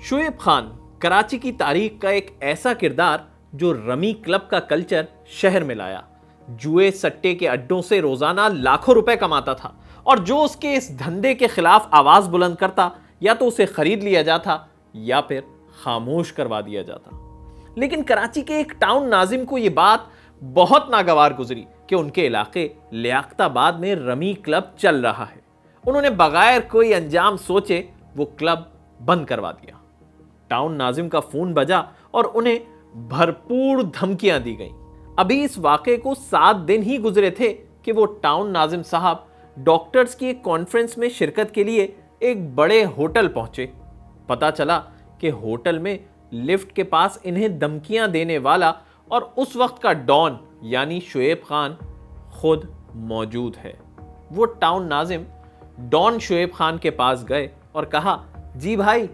शोएब खान कराची की तारीख का एक ऐसा किरदार जो रमी क्लब का कल्चर शहर में लाया। जुए सट्टे के अड्डों से रोजाना लाखों रुपए कमाता था और जो उसके इस धंधे के खिलाफ आवाज बुलंद करता या तो उसे खरीद लिया जाता या फिर खामोश करवा दिया जाता। लेकिन कराची के एक टाउन नाजिम को यह बात बहुत नागवार गुजरी कि उनके इलाके लियाकताबाद में रमी क्लब चल रहा है। उन्होंने बगैर कोई अंजाम सोचे वो क्लब बंद करवा दिया। टाउन नाजिम का फोन बजा और उन्हें भरपूर धमकियां दी गईं। अभी इस वाकये को 7 दिन ही गुजरे थे कि वो टाउन नाजिम साहब डॉक्टर्स की एक कॉन्फ्रेंस में शिरकत के लिए एक बड़े होटल पहुंचे। पता चला कि होटल में लिफ्ट के पास इन्हें धमकियां देने वाला और उस वक्त का डॉन यानी शोएब खान खुद मौजूद है। वो टाउन नाजिम डॉन शोएब खान के पास गए और कहा, जी भाई,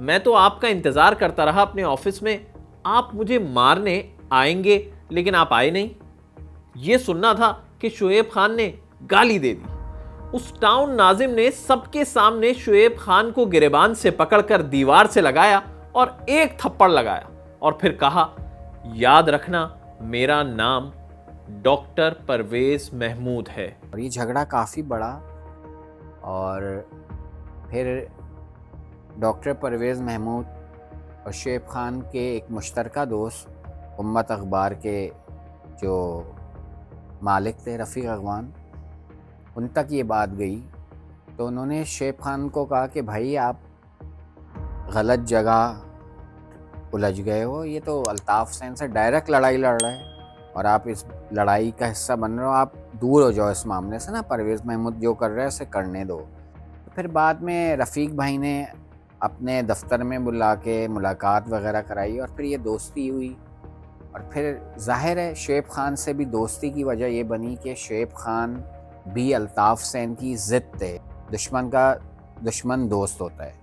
मैं तो आपका इंतजार करता रहा अपने ऑफिस में, आप मुझे मारने आएंगे लेकिन आप आए नहीं। यह सुनना था कि शोएब खान ने गाली दे दी। उस टाउन नाजिम ने सबके सामने शोएब खान को गिरेबान से पकड़कर दीवार से लगाया और एक थप्पड़ लगाया और फिर कहा, याद रखना मेरा नाम डॉक्टर परवेज महमूद है। और ये झगड़ा काफ़ी बड़ा और फिर डॉक्टर परवेज़ महमूद और शोएब खान के एक मुश्तरका दोस्त उम्मत अखबार के जो मालिक थे रफ़ीक अगवान, उन तक ये बात गई तो उन्होंने शोएब खान को कहा कि भाई आप गलत जगह उलझ गए हो, ये तो अल्ताफ़ हुसैन से डायरेक्ट लड़ाई लड़ रहा है और आप इस लड़ाई का हिस्सा बन रहे हो, आप दूर हो जाओ इस मामले से ना, परवेज़ महमूद जो कर रहा है उसे करने दो। तो फिर बाद में रफ़ीक भाई ने अपने दफ्तर में बुला के मुलाकात वगैरह कराई और फिर ये दोस्ती हुई। और फिर जाहिर है शोएब खान से भी दोस्ती की वजह ये बनी कि शोएब खान भी अल्ताफ़ हुसैन की ज़िद थे, दुश्मन का दुश्मन दोस्त होता है।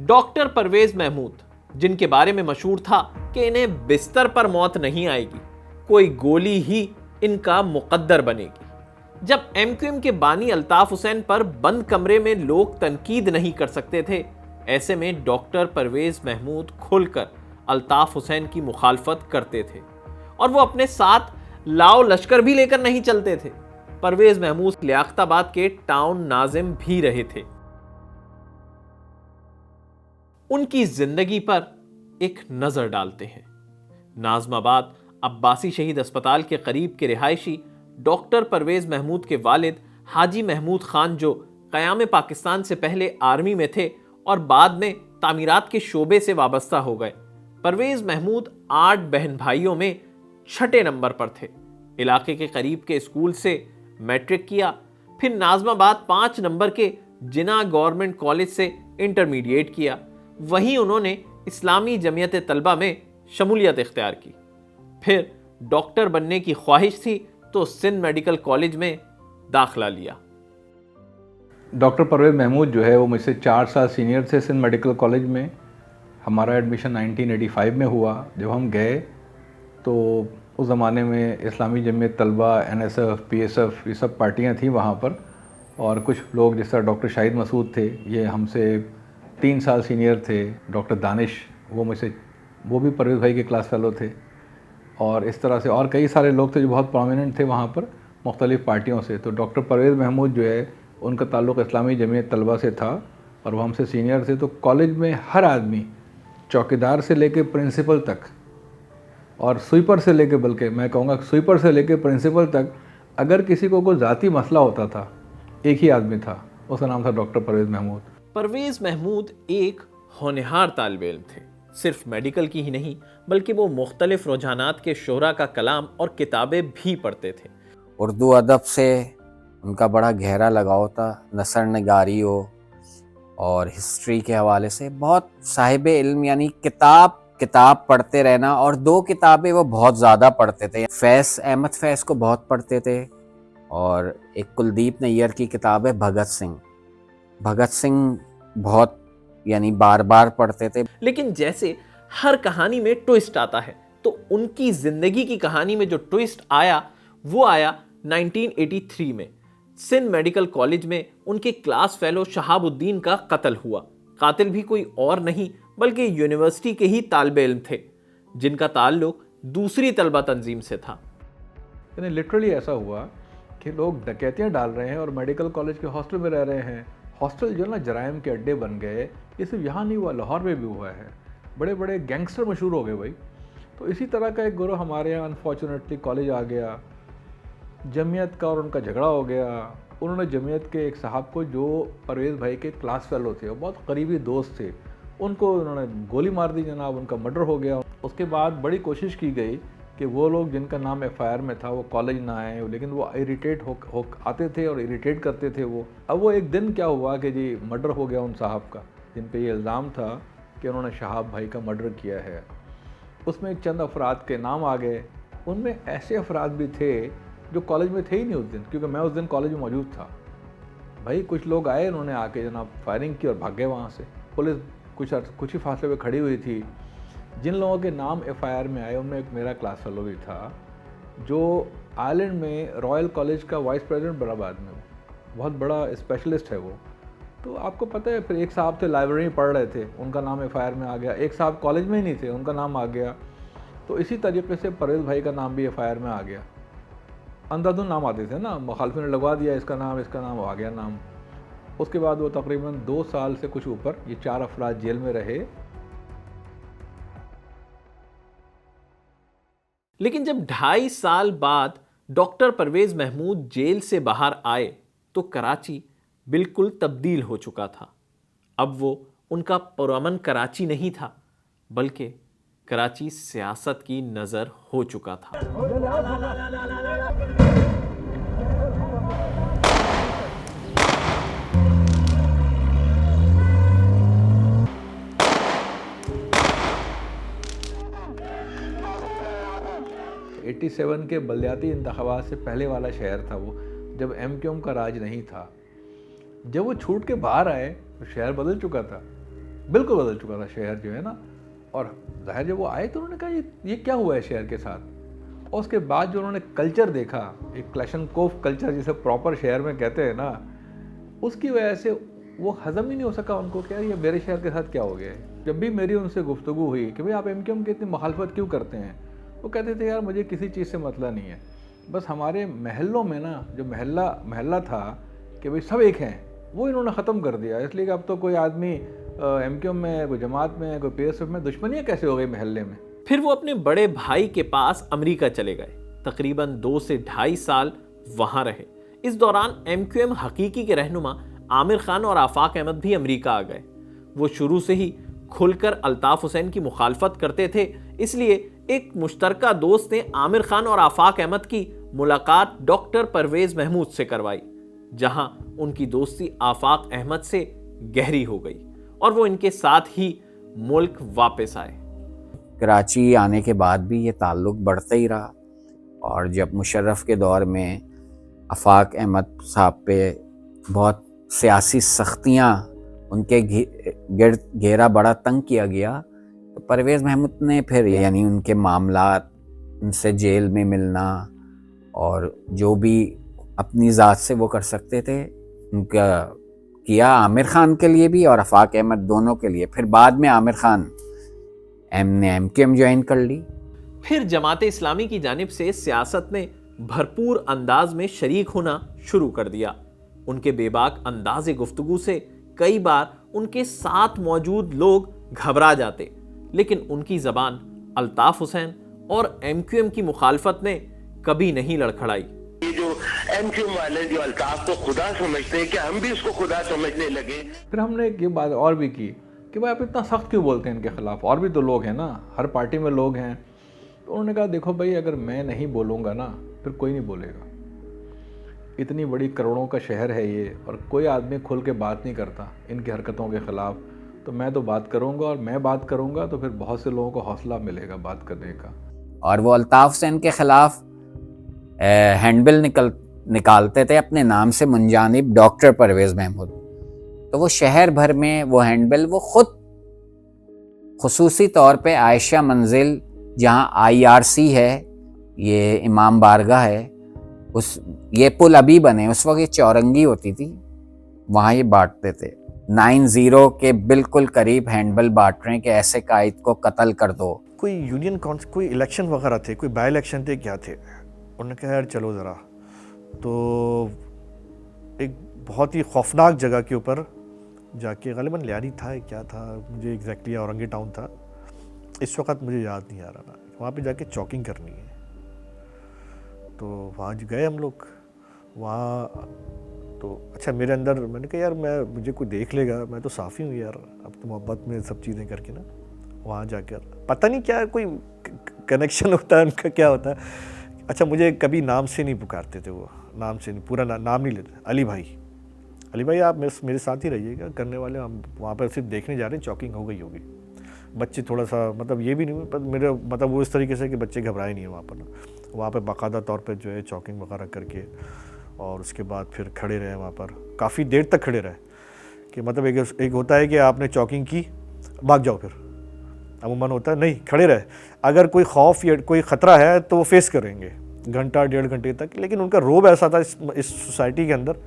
डॉक्टर परवेज महमूद, जिनके बारे में मशहूर था कि इन्हें बिस्तर पर मौत नहीं आएगी, कोई गोली ही इनका मुकद्दर बनेगी। जब एमक्यूएम के बानी अल्ताफ़ हुसैन पर बंद कमरे में लोग तनकीद नहीं कर सकते थे, ऐसे में डॉक्टर परवेज महमूद खुलकर अल्ताफ़ हुसैन की मुखालफत करते थे और वो अपने साथ लाओ लश्कर भी लेकर नहीं चलते थे। परवेज महमूद लियाकताबाद के टाउन नाजिम भी रहे थे। उनकी जिंदगी पर एक नजर डालते हैं। नाज़माबाद अब्बासी शहीद अस्पताल के करीब के रिहायशी डॉक्टर परवेज महमूद के वालिद हाजी महमूद खान, जो क़याम पाकिस्तान से पहले आर्मी में थे और बाद में तामीरात के शोबे से वाबस्ता हो गए। परवेज महमूद 8 बहन भाइयों में 6 नंबर पर थे। इलाके के करीब के स्कूल से मैट्रिक किया, फिर नाज़माबाद 5 नंबर के जिना गवर्नमेंट कॉलेज से इंटरमीडिएट किया। वहीं उन्होंने इस्लामी जमियत तलबा में शमूलियत इख्तियार की। फिर डॉक्टर बनने की ख्वाहिश थी तो सिंध मेडिकल कॉलेज में दाखिला लिया। डॉक्टर परवेज़ महमूद जो है वो मुझसे 4 साल सीनियर थे सिंध मेडिकल कॉलेज में। हमारा एडमिशन 1985 में हुआ। जब हम गए तो उस ज़माने में इस्लामी जमियत तलबा, NSF, PSF ये सब पार्टियां थीं वहाँ पर, और कुछ लोग जिस तरह डॉक्टर शाहिद मसूद थे, ये हमसे 3 साल सीनियर थे। डॉक्टर दानिश, वो भी परवेज़ भाई के क्लास फेलो थे, और इस तरह से और कई सारे लोग थे जो बहुत प्रोमिनेंट थे वहाँ पर मुख्तलिफ़ पार्टियों से। तो डॉक्टर परवेज़ महमूद जो है उनका ताल्लुक़ इस्लामी जमियत तलबा से था और वो हमसे सीनियर थे। तो कॉलेज में हर आदमी, चौकीदार से लेके प्रिंसिपल तक और स्वीपर से लेके, बल्कि मैं कहूँगा स्वीपर से लेके प्रिंसिपल तक, अगर किसी को कोई ज़ाती मसला होता था, एक ही आदमी था, उसका नाम था डॉक्टर परवेज़ महमूद। परवेज महमूद एक होनहार तालिब इल्म थे। सिर्फ मेडिकल की ही नहीं बल्कि वो मुख्तलिफ रुझानात के शोरा का कलाम और किताबें भी पढ़ते थे। उर्दू अदब से उनका बड़ा गहरा लगाव था, नसर नगारी हो और हिस्ट्री के हवाले से बहुत साहिब इल्म, यानी किताब पढ़ते रहना। और 2 किताबें वो बहुत ज़्यादा पढ़ते थे। अहमद फैज़ को बहुत पढ़ते थे और एक कुलदीप नैयर की किताब है भगत सिंह बहुत, यानी बार बार पढ़ते थे। लेकिन जैसे हर कहानी में ट्विस्ट आता है, तो उनकी जिंदगी की कहानी में जो ट्विस्ट आया वो आया 1983 में। सिंध मेडिकल कॉलेज में उनके क्लास फेलो शहाबुद्दीन का कत्ल हुआ। कातिल भी कोई और नहीं बल्कि यूनिवर्सिटी के ही तालिबे इल्म थे, जिनका ताल्लुक दूसरी तलबा तंजीम से था। यानी लिटरली ऐसा हुआ कि लोग डकैतियाँ डाल रहे हैं और मेडिकल कॉलेज के हॉस्टल में रह रहे हैं। हॉस्टल जो ना जराइम के अड्डे बन गए। ये सिर्फ यहाँ नहीं हुआ, लाहौर में भी हुआ है। बड़े बड़े गैंगस्टर मशहूर हो गए भाई। तो इसी तरह का एक गिरोह हमारे यहाँ अनफॉर्चुनेटली कॉलेज आ गया। जमीयत का और उनका झगड़ा हो गया। उन्होंने जमीयत के एक साहब को, जो परवेज़ भाई के क्लास फेलो थे और बहुत करीबी दोस्त थे, उनको उन्होंने गोली मार दी जनाब। उनका मर्डर हो गया। उसके बाद बड़ी कोशिश की गई कि वो लोग जिनका नाम एफआईआर में था वो कॉलेज ना आए, लेकिन वो इरिटेट हो आते थे और इरिटेट करते थे वो। अब वो एक दिन क्या हुआ कि जी मर्डर हो गया उन साहब का, जिन पे ये इल्ज़ाम था कि उन्होंने शहाब भाई का मर्डर किया है। उसमें चंद अफराद के नाम आ गए। उनमें ऐसे अफराद भी थे जो कॉलेज में थे ही नहीं उस दिन, क्योंकि मैं उस दिन कॉलेज में मौजूद था। भाई कुछ लोग आए, उन्होंने आके जनाब फायरिंग की और भाग गए वहाँ से। पुलिस कुछ ही फासले पे खड़ी हुई थी। जिन लोगों के नाम एफआईआर में आए उनमें एक मेरा क्लास फेलो भी था, जो आयरलैंड में रॉयल कॉलेज का वाइस प्रेसिडेंट बड़ा बाद में, बहुत बड़ा स्पेशलिस्ट है वो। तो आपको पता है, फिर एक साहब थे लाइब्रेरी में पढ़ रहे थे, उनका नाम एफआईआर में आ गया। एक साहब कॉलेज में ही नहीं थे, उनका नाम आ गया। तो इसी तरीके से परवेज़ भाई का नाम भी एफआईआर में आ गया। अंधाधुन नाम आते थे ना, मुखालफिन ने लगवा दिया इसका नाम आ गया नाम। उसके बाद वो तकरीबन 2 साल से कुछ ऊपर ये 4 अफराद जेल में रहे। लेकिन जब 2.5 साल बाद डॉक्टर परवेज़ महमूद जेल से बाहर आए तो कराची बिल्कुल तब्दील हो चुका था। अब वो उनका पुरअमन कराची नहीं था, बल्कि कराची सियासत की नज़र हो चुका था। '87 के बलदियाती इंतखाबात से पहले वाला शहर था वो, जब MQM का राज नहीं था। जब वो छूट के बाहर आए तो शहर बदल चुका था, बिल्कुल बदल चुका था शहर जो है ना। और ज़ाहिर जब वो आए तो उन्होंने कहा ये क्या हुआ है शहर के साथ। और उसके बाद जो उन्होंने कल्चर देखा, एक क्लैशनकोफ कल्चर जिसे प्रॉपर शहर में कहते हैं ना, उसकी वजह से वो हज़म ही नहीं हो सका उनको कि यार ये मेरे शहर के साथ क्या हो गया है। जब भी मेरी उनसे गुफ्तगू हुई कि भाई आप MQM की इतनी मुखालफत क्यों करते हैं, वो कहते थे यार मुझे किसी चीज़ से मतलब नहीं है, बस हमारे महलों में ना जो महल्ला था कि भाई सब एक हैं, वो इन्होंने ख़त्म कर दिया। इसलिए कि अब तो कोई आदमी MQM में है, कोई जमात में है, कोई PSF में, दुश्मनियाँ कैसे हो गई महल्ले में। फिर वो अपने बड़े भाई के पास अमेरिका चले गए। तकरीबन 2 से 2.5 साल वहाँ रहे। इस दौरान MQM हकीकी के रहनुमा आमिर खान और आफाक अहमद भी अमेरिका आ गए। वो शुरू से ही खुलकर अल्ताफ़ हुसैन की मुखालफत करते थे, इसलिए एक मुश्तरका दोस्त ने आमिर खान और आफाक अहमद की मुलाकात डॉक्टर परवेज़ महमूद से करवाई, जहां उनकी दोस्ती आफाक अहमद से गहरी हो गई और वो इनके साथ ही मुल्क वापस आए। कराची आने के बाद भी ये ताल्लुक़ बढ़ता ही रहा। और जब मुशर्रफ के दौर में आफाक अहमद साहब पे बहुत सियासी सख्तियाँ उनके गिर्द घेरा बड़ा तंग किया गया, तो परवेज़ महमूद ने फिर यानी उनके मामलात, उनसे जेल में मिलना और जो भी अपनी ज़ात से वो कर सकते थे उनका किया, आमिर खान के लिए भी और आफाक अहमद दोनों के लिए। फिर बाद में आमिर खान ने MQM ज्वाइन कर ली। फिर जमात इस्लामी की जानिब से सियासत में भरपूर अंदाज में शरीक होना शुरू कर दिया। उनके बेबाक अंदाज़ गुफ्तगू से कई बार उनके साथ मौजूद लोग घबरा जाते, लेकिन उनकी ज़बान अल्ताफ़ हुसैन और MQM की मुखालफत ने कभी नहीं लड़खड़ाई। ये जो MQM वाले जो अल्ताफ को खुदा समझते हैं, क्या हम भी उसको खुदा समझने लगे। फिर हमने एक ये बात और भी की कि भाई आप इतना सख्त क्यों बोलते हैं इनके ख़िलाफ़, और भी तो लोग हैं ना, हर पार्टी में लोग हैं। तो उन्होंने कहा देखो भाई, अगर मैं नहीं बोलूँगा ना फिर कोई नहीं बोलेगा। इतनी बड़ी करोड़ों का शहर है ये, और कोई आदमी खुल के बात नहीं करता इनकी हरकतों के ख़िलाफ़, तो मैं तो बात करूँगा, और मैं बात करूँगा तो फिर बहुत से लोगों को हौसला मिलेगा बात करने का। और वो अल्ताफ़ हुसैन के ख़िलाफ़ हैंडबिल निकालते थे अपने नाम से, मुंजानिब डॉक्टर परवेज़ महमूद। तो वो शहर भर में वो हैंडबिल वो ख़ुद खुसूसी तौर पे आयशा मंजिल, जहाँ IRC है, ये इमाम बारगाह है, ये पुल अभी बने, उस वक्त ये चौरंगी होती थी, वहाँ ये बांटते थे। 9-0 के बिल्कुल करीब हैंडबल बांट रहे हैं कि ऐसे कायद को कत्ल कर दो। कोई यूनियन कोई इलेक्शन वगैरह थे, कोई बाई इलेक्शन थे, क्या थे, उन्होंने कहा यार चलो ज़रा, तो एक बहुत ही खौफनाक जगह के ऊपर जाके, गालिबन लियारी था क्या था, मुझे एग्जैक्टली औरंगी टाउन था, इस वक्त मुझे याद नहीं आ रहा ना, वहाँ पे जाके चॉकिंग करनी है। तो वहाँ गए हम लोग, वहाँ तो अच्छा मेरे अंदर, मैंने कहा यार मुझे कोई देख लेगा, मैं तो साफ़ी हूँ यार, अब तो मोहब्बत में सब चीज़ें करके ना, वहाँ जाकर पता नहीं क्या कोई कनेक्शन होता है उनका, क्या होता है। अच्छा मुझे कभी नाम से नहीं पुकारते थे वो, नाम से नहीं, पूरा नाम नहीं लेते, अली भाई आप मेरे साथ ही रहिएगा, करने वाले हम वहाँ पर सिर्फ देखने जा रहे हैं, चॉकिंग हो गई होगी। बच्चे थोड़ा सा मतलब ये भी नहीं, पर मेरे मतलब वो इस तरीके से कि बच्चे घबराए नहीं है वहाँ पर ना, वहाँ पर बाकायदा तौर पर जो है चॉकिंग वगैरह करके, और उसके बाद फिर खड़े रहे वहाँ पर, काफ़ी देर तक खड़े रहे, कि मतलब एक होता है कि आपने चॉकिंग की, भाग जाओ, फिर अमूमन होता है नहीं, खड़े रहे, अगर कोई खौफ या कोई ख़तरा है तो वो फेस करेंगे घंटा 1.5 घंटे तक। लेकिन उनका रोब ऐसा था इस सोसाइटी के अंदर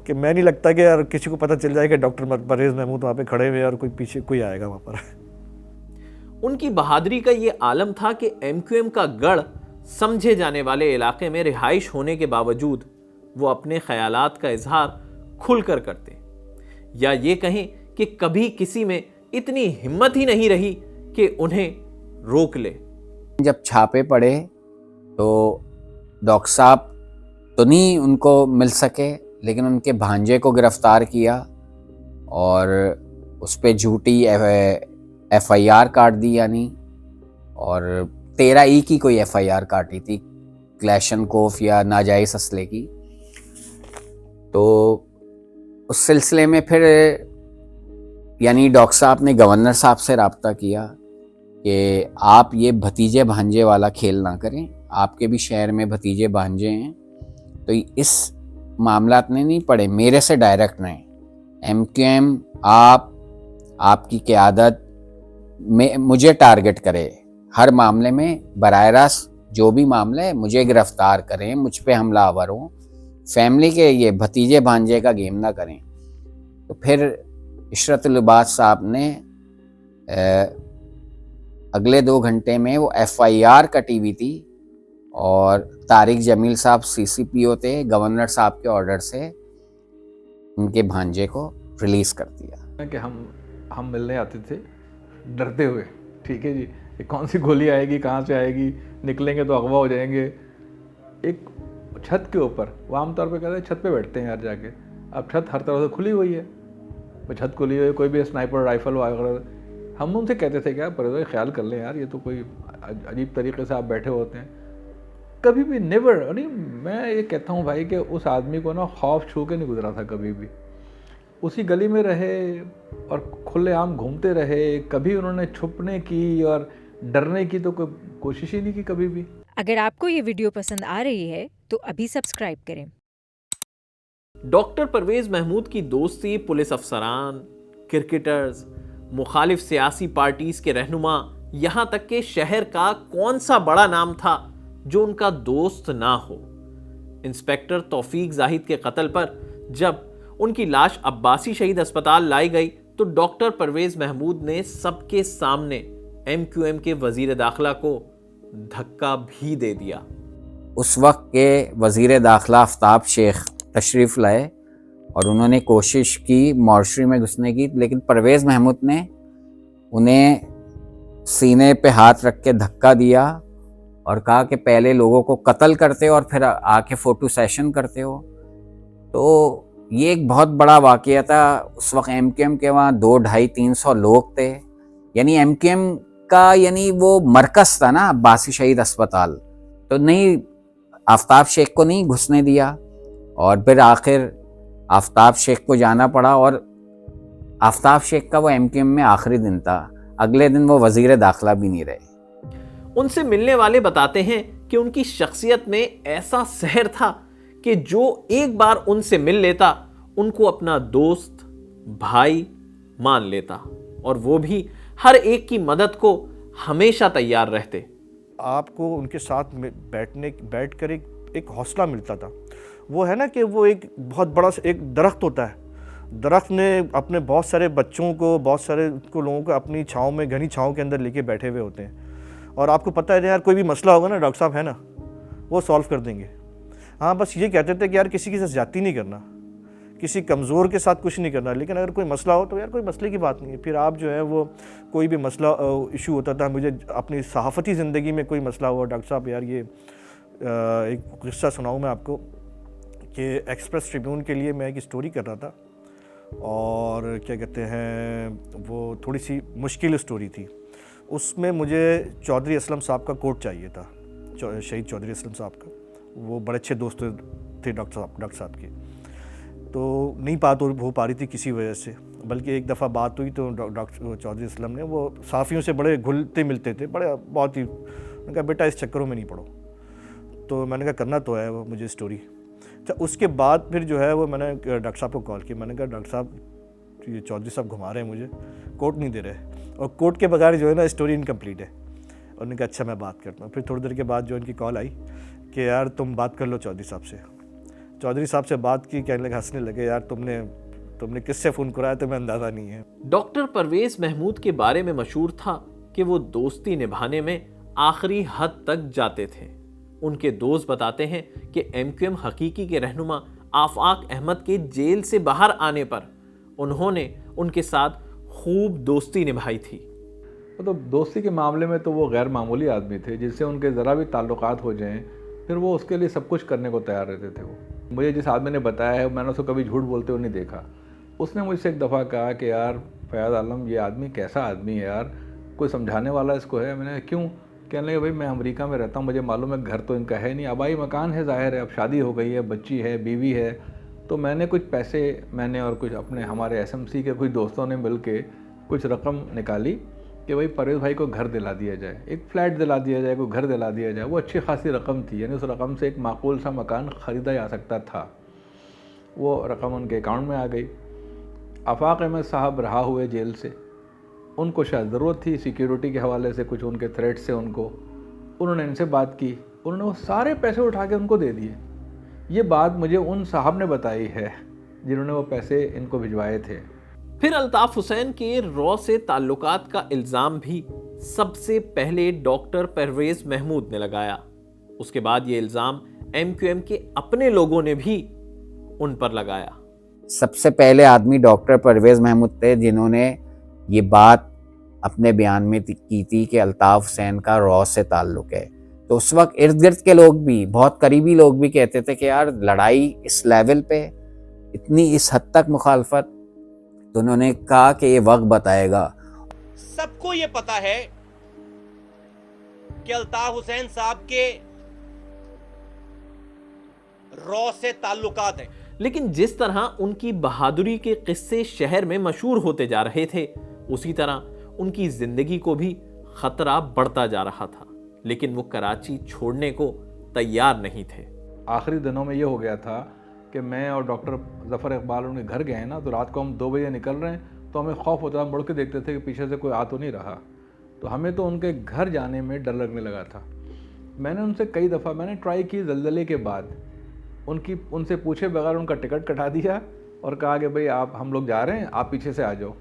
कि मैं नहीं लगता कि यार किसी को पता चल जाए कि डॉक्टर परवेज़ महमूद वहाँ पे खड़े हुए और कोई पीछे कोई आएगा वहाँ पर। उनकी बहादुरी का ये आलम था कि एमक्यूएम का गढ़ समझे जाने वाले इलाके में रिहाइश होने के बावजूद वो अपने ख्यालात का इजहार खुलकर करते, या ये कहें कि कभी किसी में इतनी हिम्मत ही नहीं रही कि उन्हें रोक ले। जब छापे पड़े तो डॉक्टर साहब तो नहीं उनको मिल सके, लेकिन उनके भांजे को गिरफ्तार किया और उस पर झूठी FIR काट दी, यानी, और 13E की कोई FIR काटी थी, क्लैशनकोफ या नाजायज़ असले की। तो उस सिलसिले में फिर यानी डॉक्टर साहब ने गवर्नर साहब से रब्ता किया कि आप ये भतीजे भांजे वाला खेल ना करें, आपके भी शहर में भतीजे भांजे हैं, तो इस मामलात में नहीं पड़े, मेरे से डायरेक्ट नहीं। MQM आपकी क़यादत में मुझे टारगेट करे, हर मामले में बराह रास्त जो भी मामला है मुझे गिरफ्तार करें, मुझ पे हमलावर हों, फैमिली के ये भतीजे भांजे का गेम ना करें। तो फिर इशरतुल इबाद साहब ने अगले 2 घंटे में वो FIR कटी हुई थी, और तारिक जमील साहब CCPO थे, गवर्नर साहब के ऑर्डर से उनके भांजे को रिलीज़ कर दिया। कि हम मिलने आते थे डरते हुए, ठीक है जी, ये कौन सी गोली आएगी, कहाँ से आएगी, निकलेंगे तो अगवा हो जाएंगे। एक छत के ऊपर, वो आमतौर पे कहते हैं छत पे बैठते हैं यार जाके, अब छत हर तरह से खुली हुई है, वो छत खुली हुई है, कोई भी स्नाइपर राइफल वगैरह, हम उनसे कहते थे क्या परवेज़ ख्याल कर लें यार, ये तो कोई अजीब तरीके से आप बैठे होते हैं। कभी भी नेवर, नहीं, मैं ये कहता हूँ भाई कि उस आदमी को ना खौफ छू के नहीं गुजरा था कभी भी, उसी गली में रहे और खुलेआम घूमते रहे, कभी उन्होंने छुपने की और डरने की तो कोई कोशिश ही नहीं की कभी भी। अगर आपको ये वीडियो पसंद आ रही है तो अभी सब्सक्राइब करें। डॉक्टर परवेज़ महमूद की दोस्ती पुलिस अफसरान, क्रिकेटर्स, मुखालिफ सियासी पार्टीज के रहनुमा, यहां तक कि शहर का कौन सा बड़ा नाम था जो उनका दोस्त ना हो। इंस्पेक्टर तौफीक जाहिद के कत्ल पर जब उनकी लाश अब्बासी शहीद अस्पताल लाई गई तो डॉक्टर परवेज़ महमूद ने सबके सामने MQM के वजीर दाखिला को धक्का भी दे दिया। उस वक्त के वजीर दाखिला आफ्ताब शेख तशरीफ़ लाए और उन्होंने कोशिश की मॉर्चरी में घुसने की, लेकिन परवेज़ महमूद ने उन्हें सीने पे हाथ रख के धक्का दिया और कहा कि पहले लोगों को कत्ल करते हो और फिर आके फ़ोटो सेशन करते हो। तो ये एक बहुत बड़ा वाक़या था। उस वक्त MQM के वहाँ 200-250-300 लोग थे, यानी MQM का यानी वो मरकज़ था ना अब्बासी शहीद अस्पताल, तो नहीं, आफ्ताब शेख को नहीं घुसने दिया और फिर आखिर आफ्ताब शेख को जाना पड़ा। और आफ्ताब शेख का वो MQM में आखिरी दिन था, अगले दिन वो वजीर दाखिला भी नहीं रहे। उनसे मिलने वाले बताते हैं कि उनकी शख्सियत में ऐसा सहर था कि जो एक बार उनसे मिल लेता उनको अपना दोस्त, भाई मान लेता, और वो भी हर एक की मदद को हमेशा तैयार रहते। आपको उनके साथ में बैठकर एक हौसला मिलता था। वो है ना कि वो एक बहुत बड़ा एक दरख्त होता है, दरख्त ने अपने बहुत सारे बच्चों को, बहुत सारे को लोगों को अपनी छाँव में, घनी छाँव के अंदर लेके बैठे हुए होते हैं। और आपको पता है यार, कोई भी मसला होगा ना, डॉक्टर साहब है ना, वो सॉल्व कर देंगे। हाँ, बस ये कहते थे कि यार किसी के साथ ज़्यादती नहीं करना, किसी कमज़ोर के साथ कुछ नहीं करना, लेकिन अगर कोई मसला हो तो यार कोई मसले की बात नहीं है। फिर आप जो है वो कोई भी मसला इशू होता था, मुझे अपनी सहाफ़ती ज़िंदगी में कोई मसला हुआ, डॉक्टर साहब यार ये एक किस्सा सुनाऊँ मैं आपको कि एक्सप्रेस ट्रिब्यून के लिए मैं एक स्टोरी कर रहा था, और क्या कहते हैं, वो थोड़ी सी मुश्किल स्टोरी थी। उसमें मुझे चौधरी असलम साहब का कोट चाहिए था, शहीद चौधरी असलम साहब का। वो बड़े अच्छे दोस्त थे डॉक्टर साहब के, तो नहीं बात हो पा रही थी किसी वजह से। बल्कि एक दफ़ा बात हुई तो डॉक्टर चौधरी असलम ने, वो साफ़ियों से बड़े घुलते मिलते थे, बड़े बहुत ही, मैंने कहा बेटा इस चक्करों में नहीं पड़ो। तो मैंने कहा करना तो है वो मुझे स्टोरी। तो उसके बाद फिर जो है वो मैंने डॉक्टर साहब को कॉल किया, मैंने कहा डॉक्टर साहब ये चौधरी साहब घुमा रहे हैं मुझे, कोट नहीं दे रहे, और कोट के बगैर जो है ना स्टोरी इनकम्प्लीट है। उन्होंने कहा अच्छा मैं बात करता हूँ। फिर थोड़ी देर के बाद जो इनकी कॉल आई कि यार तुम बात कर लो चौधरी साहब से। चौधरी साहब से बात की, कहने लगे, हंसने लगे, यार तुमने किससे फ़ोन कराया तुम्हें अंदाज़ा नहीं है। डॉक्टर परवेज़ महमूद के बारे में मशहूर था कि वो दोस्ती निभाने में आखिरी हद तक जाते थे। उनके दोस्त बताते हैं कि MQM हकीकी के रहनुमा आफाक अहमद के जेल से बाहर आने पर उन्होंने उनके साथ खूब दोस्ती निभाई थी। मतलब दोस्ती के मामले में तो वो गैर मामूली आदमी थे, जिससे उनके ज़रा भी ताल्लुकात हो जाएं फिर वो उसके लिए सब कुछ करने को तैयार रहते थे। वो मुझे जिस आदमी ने बताया है, मैंने उसको कभी झूठ बोलते हुए नहीं देखा। उसने मुझसे एक दफ़ा कहा कि यार फ़याज़ आलम ये आदमी कैसा आदमी है यार, कोई समझाने वाला इसको है। मैंने क्यों? कहने लगे भाई मैं अमेरिका में रहता हूँ, मुझे मालूम है घर तो इनका है नहीं, आबाई मकान है ज़ाहिर है, अब शादी हो गई है, बच्ची है, बीवी है, तो मैंने कुछ पैसे, मैंने और कुछ अपने हमारे SMC के कुछ दोस्तों ने मिल के कुछ रकम निकाली कि भाई परवेज़ भाई को घर दिला दिया जाए, एक फ़्लैट दिला दिया जाए, कोई घर दिला दिया जाए। वो अच्छी खासी रकम थी, यानी उस रकम से एक माकूल सा मकान ख़रीदा जा सकता था। वो रकम उनके अकाउंट में आ गई। आफाक अहमद साहब रहा हुए जेल से, उनको शायद ज़रूरत थी सिक्योरिटी के हवाले से, कुछ उनके थ्रेट से उनको, उन्होंने इनसे बात की, उन्होंने वो सारे पैसे उठा के उनको दे दिए। ये बात मुझे उन साहब ने बताई है जिन्होंने वो पैसे इनको भिजवाए थे। फिर अल्ताफ़ हुसैन के रॉ से ताल्लुकात का इल्ज़ाम भी सबसे पहले डॉक्टर परवेज़ महमूद ने लगाया। उसके बाद ये इल्ज़ाम MQM के अपने लोगों ने भी उन पर लगाया। सबसे पहले आदमी डॉक्टर परवेज़ महमूद थे जिन्होंने ये बात अपने बयान में की थी कि अल्ताफ़ हुसैन का रॉ से ताल्लुक़ है। तो उस वक्त इर्द गिर्द के लोग भी, बहुत करीबी लोग भी कहते थे कि यार लड़ाई इस लेवल पे, इतनी इस हद तक मुखालफत। तो उन्होंने कहा कि ये वक्त बताएगा। सबको ये पता है कि अल्ताफ़ हुसैन साहब के रॉ से ताल्लुकात हैं, लेकिन जिस तरह उनकी बहादुरी के किस्से शहर में मशहूर होते जा रहे थे, उसी तरह उनकी जिंदगी को भी खतरा बढ़ता जा रहा था। लेकिन वो कराची छोड़ने को तैयार नहीं थे। आखिरी दिनों में ये हो गया था कि मैं और डॉक्टर ज़फ़र इकबाल उनके घर गए ना, तो रात को हम 2 बजे निकल रहे हैं, तो हमें खौफ होता, मुड़ के देखते थे कि पीछे से कोई आ तो नहीं रहा। तो हमें तो उनके घर जाने में डर लगने लगा था। मैंने उनसे कई दफ़ा मैंने ट्राई की, ज़लज़ले के बाद उनसे पूछे बगैर उनका टिकट कटा दिया और कहा कि भाई हम लोग जा रहे हैं, आप पीछे से आ जाओ।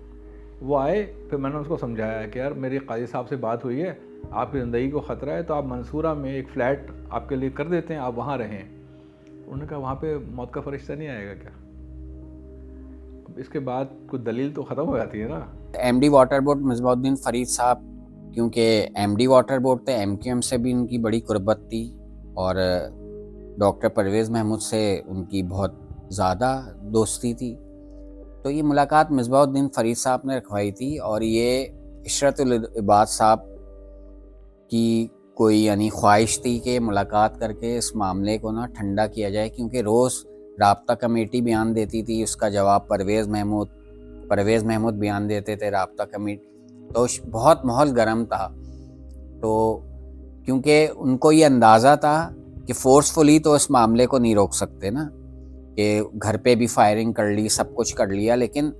वो आए, फिर मैंने उसको समझाया कि यार मेरी काजी साहब से बात हुई है, आपकी ज़िंदगी को ख़तरा है, तो आप मंसूरा में एक फ़्लैट आपके लिए कर देते हैं, आप वहाँ रहें। उन्होंने कहा वहाँ पे मौत का फरिश्ता नहीं आएगा क्या? अब इसके बाद कुछ दलील तो ख़त्म हो जाती है ना। MD water board Misbahuddin Farid साहब, क्योंकि MD वाटर बोर्ड थे, MQM से भी उनकी बड़ी कुर्बत थी और डॉक्टर परवेज़ महमूद से उनकी बहुत ज़्यादा दोस्ती थी। तो ये मुलाकात मिसबाहुद्दीन फ़रीद साहब ने रखवाई थी और ये इशरतुल इबाद साहब की कोई यानी ख्वाहिश थी कि मुलाकात करके इस मामले को ना ठंडा किया जाए, क्योंकि रोज़ राब्ता कमेटी बयान देती थी, उसका जवाब परवेज़ महमूद बयान देते थे, राब्ता कमेटी, तो बहुत माहौल गर्म था। तो क्योंकि उनको ये अंदाज़ा था कि फ़ोर्सफुली तो इस मामले को नहीं रोक सकते ना, कि घर पे भी फायरिंग कर ली, सब कुछ कर लिया, लेकिन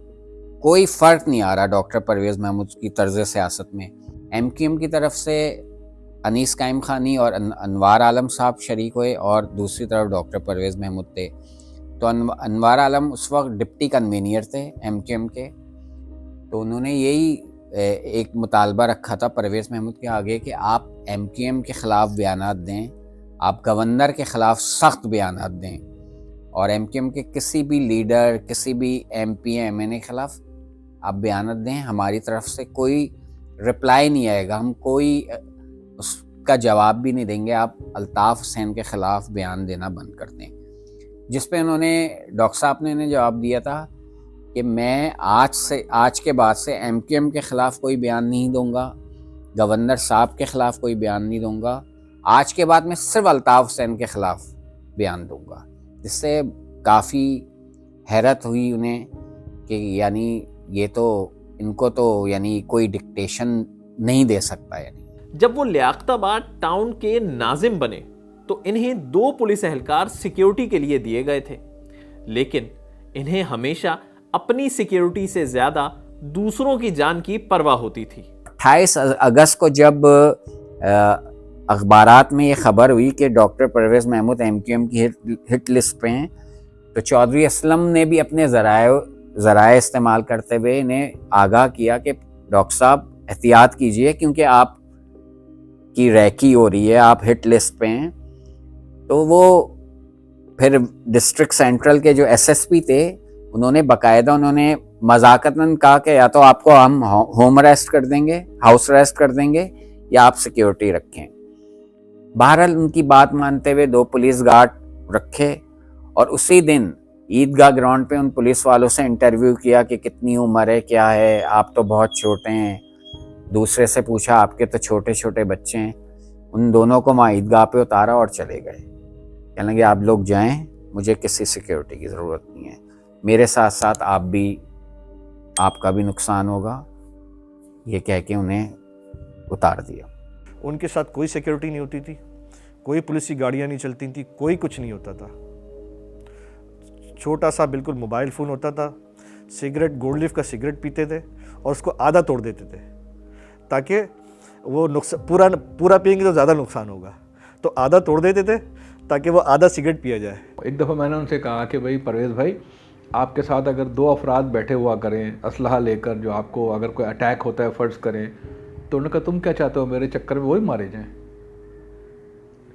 कोई फ़र्क नहीं आ रहा डॉक्टर परवेज़ महमूद की तर्ज़ सियासत में। MQM की तरफ से अनीस कायम खानी और अनवार आलम साहब शरीक हुए और दूसरी तरफ डॉक्टर परवेज़ महमूद थे। तो अनवार आलम उस वक्त डिप्टी कन्वीनियर थे एमक्यूएम के। तो उन्होंने यही एक मुतालबा रखा था परवेज़ महमूद के आगे कि आप एमक्यूएम के ख़िलाफ़ बयानात दें, आप गवर्नर के ख़िलाफ़ सख्त बयानात दें, और एमक्यूएम के किसी भी लीडर, किसी भी एमपी एमएनए के ख़िलाफ़ आप बयानात दें। हमारी तरफ से कोई रिप्लाई नहीं आएगा, हम कोई उसका जवाब भी नहीं देंगे, आप अल्ताफ़ हुसैन के ख़िलाफ़ बयान देना बंद कर दें। जिस पे उन्होंने, डॉक्टर साहब ने इन्हें जवाब दिया था कि मैं आज के बाद से एमक्यूएम के ख़िलाफ़ कोई बयान नहीं दूंगा, गवर्नर साहब के ख़िलाफ़ कोई बयान नहीं दूंगा, आज के बाद मैं सिर्फ अल्ताफ़ हुसैन के ख़िलाफ़ बयान दूंगा। जिससे काफ़ी हैरत हुई उन्हें कि यानी ये तो इनको तो यानी कोई डिक्टेशन नहीं दे सकता। यानी जब वो लियाकताबाद टाउन के नाजिम बने तो इन्हें 2 पुलिस एहलकार सिक्योरिटी के लिए दिए गए थे, लेकिन इन्हें हमेशा अपनी सिक्योरिटी से ज्यादा दूसरों की जान की परवाह होती थी। 28 अगस्त को जब अखबारात में ये खबर हुई कि डॉक्टर परवेज़ महमूद एमक्यूएम की हिट लिस्ट पे हैं, तो चौधरी असलम ने भी अपने ज़राए इस्तेमाल करते हुए इन्हें आगाह किया कि डॉक्टर साहब एहतियात कीजिए, क्योंकि आप की रैकी हो रही है, आप हिट लिस्ट पे हैं। तो वो फिर डिस्ट्रिक्ट सेंट्रल के जो एसएसपी थे उन्होंने मजाकतन कहा कि या तो आपको हम होम अरेस्ट कर देंगे, हाउस अरेस्ट कर देंगे, या आप सिक्योरिटी रखें। बहरहाल उनकी बात मानते हुए 2 पुलिस गार्ड रखे, और उसी दिन ईदगाह ग्राउंड पे उन पुलिस वालों से इंटरव्यू किया कि कितनी उम्र है, क्या है, आप तो बहुत छोटे हैं। दूसरे से पूछा आपके तो छोटे छोटे बच्चे हैं। उन दोनों को वहाँ ईदगाह पे उतारा और चले गए। कहने लगे आप लोग जाएं, मुझे किसी सिक्योरिटी की ज़रूरत नहीं है, मेरे साथ साथ आपका भी नुकसान होगा। ये कह के उन्हें उतार दिया। उनके साथ कोई सिक्योरिटी नहीं होती थी, कोई पुलिस की गाड़ियाँ नहीं चलती थी, कोई कुछ नहीं होता था। छोटा सा बिल्कुल मोबाइल फ़ोन होता था, सिगरेट, गोल्ड लीफ का सिगरेट पीते थे और उसको आधा तोड़ देते थे ताकि वो पूरा पिएंगे तो ज़्यादा नुकसान होगा, तो आधा तोड़ देते थे ताकि वो आधा सिगरेट पिया जाए। एक दफ़ा मैंने उनसे कहा कि भाई परवेज़ भाई, आपके साथ अगर 2 अफराद बैठे हुआ करें असलहा लेकर, जो आपको अगर कोई अटैक होता है फ़र्ज़ करें, तो उन्होंने कहा तुम क्या चाहते हो, मेरे चक्कर में वही मारे जाएं?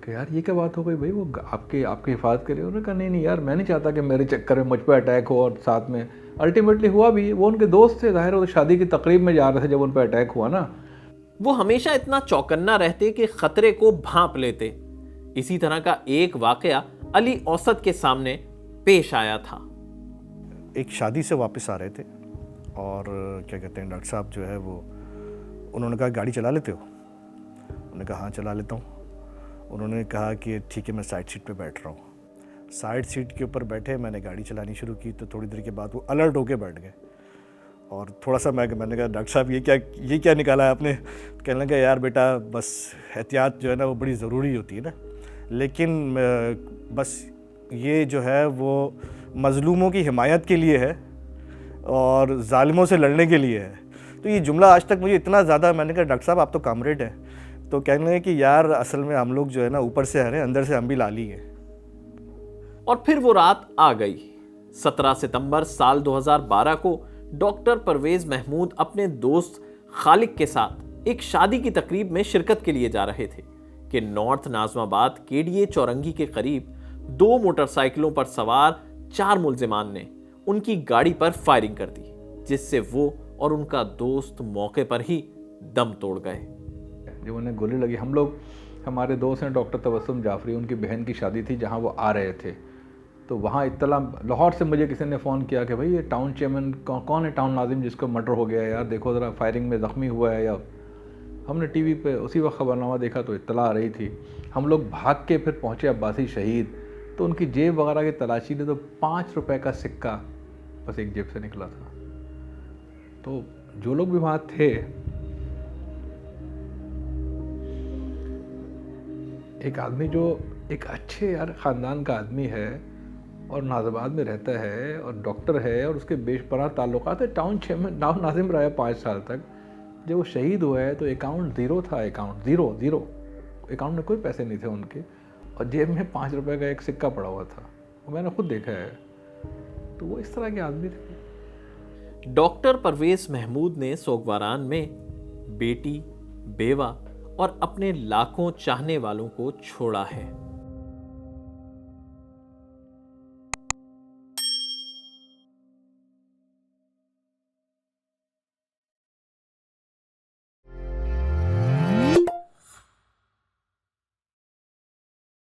कि यार ये क्या बात हो गई भाई, वो आपकी हिफाजत के लिए। उन्होंने कहा नहीं यार, मैं नहीं चाहता कि मेरे चक्कर में मुझ पर अटैक हो। और साथ में अल्टीमेटली हुआ भी, वो उनके दोस्त थे, ज़ाहिर है, शादी की तकरीब में जा रहे थे जब उन पर अटैक हुआ ना। वो हमेशा इतना चौकन्ना रहते कि खतरे को भांप लेते। इसी तरह का एक वाकया अली औसत के सामने पेश आया था। एक शादी से वापस आ रहे थे और क्या कहते हैं, डॉक्टर साहब जो है वो, उन्होंने कहा गाड़ी चला लेते हो? उन्होंने कहा हाँ चला लेता हूँ। उन्होंने कहा कि ठीक है मैं साइड सीट पे बैठ रहा हूँ। साइड सीट के ऊपर बैठे, मैंने गाड़ी चलानी शुरू की, तो थोड़ी देर के बाद वो अलर्ट होके बैठ गए। और थोड़ा सा मैंने कहा डॉक्टर साहब ये क्या निकाला है आपने? कहने लगा यार बेटा, बस एहतियात जो है ना वो बड़ी ज़रूरी होती है ना, लेकिन बस ये जो है वो मज़लूमों की हिमायत के लिए है और ज़ालिमों से लड़ने के लिए है। तो ये जुमला आज तक मुझे इतना ज़्यादा, मैंने कहा डॉक्टर साहब आप तो कामरेड हैं। तो कहने लगे कि यार असल में हम लोग जो है ना ऊपर से हरे, अंदर से हम भी लाली हैं। और फिर वो रात आ गई। 17 सितंबर साल 2012 को डॉक्टर परवेज़ महमूद अपने दोस्त खालिक के साथ एक शादी की तकरीब में शिरकत के लिए जा रहे थे कि नॉर्थ नाज़माबाद केडीए चौरंगी के करीब 2 मोटरसाइकिलों पर सवार 4 मुल्जिमान ने उनकी गाड़ी पर फायरिंग कर दी, जिससे वो और उनका दोस्त मौके पर ही दम तोड़ गए। जब उन्हें गोली लगी, हम लोग, हमारे दोस्त हैं डॉक्टर तबस्सुम जाफरी, उनकी बहन की शादी थी जहां वो आ रहे थे। तो वहाँ इत्तला, लाहौर से मुझे किसी ने फ़ोन किया कि भाई ये टाउन चेयरमैन कौन है, टाउन नाजिम जिसको मर्डर हो गया है यार, देखो ज़रा फायरिंग में ज़ख्मी हुआ है। या हमने टीवी पे उसी वक्त खबरनामा देखा तो इत्तला आ रही थी। हम लोग भाग के फिर पहुँचे अब्बासी शहीद, तो उनकी जेब वगैरह की तलाशी ली तो 5 रुपए का सिक्का बस एक जेब से निकला था। तो जो लोग भी वहाँ थे, एक आदमी जो एक अच्छे यार ख़ानदान का आदमी है और नाज़ाबाद में रहता है और डॉक्टर है और उसके बेशपनाह ताल्लुकात है, टाउन चेयरमैन नाजिम रहा है 5 साल तक। जब वो शहीद हुआ है तो अकाउंट ज़ीरो था, ज़ीरो अकाउंट में कोई पैसे नहीं थे उनके, और जेब में 5 रुपए का एक सिक्का पड़ा हुआ था। वो मैंने खुद देखा है। तो वो इस तरह के आदमी थे। डॉक्टर परवेज महमूद ने सोगवारान में बेटी, बेवा और अपने लाखों चाहने वालों को छोड़ा है।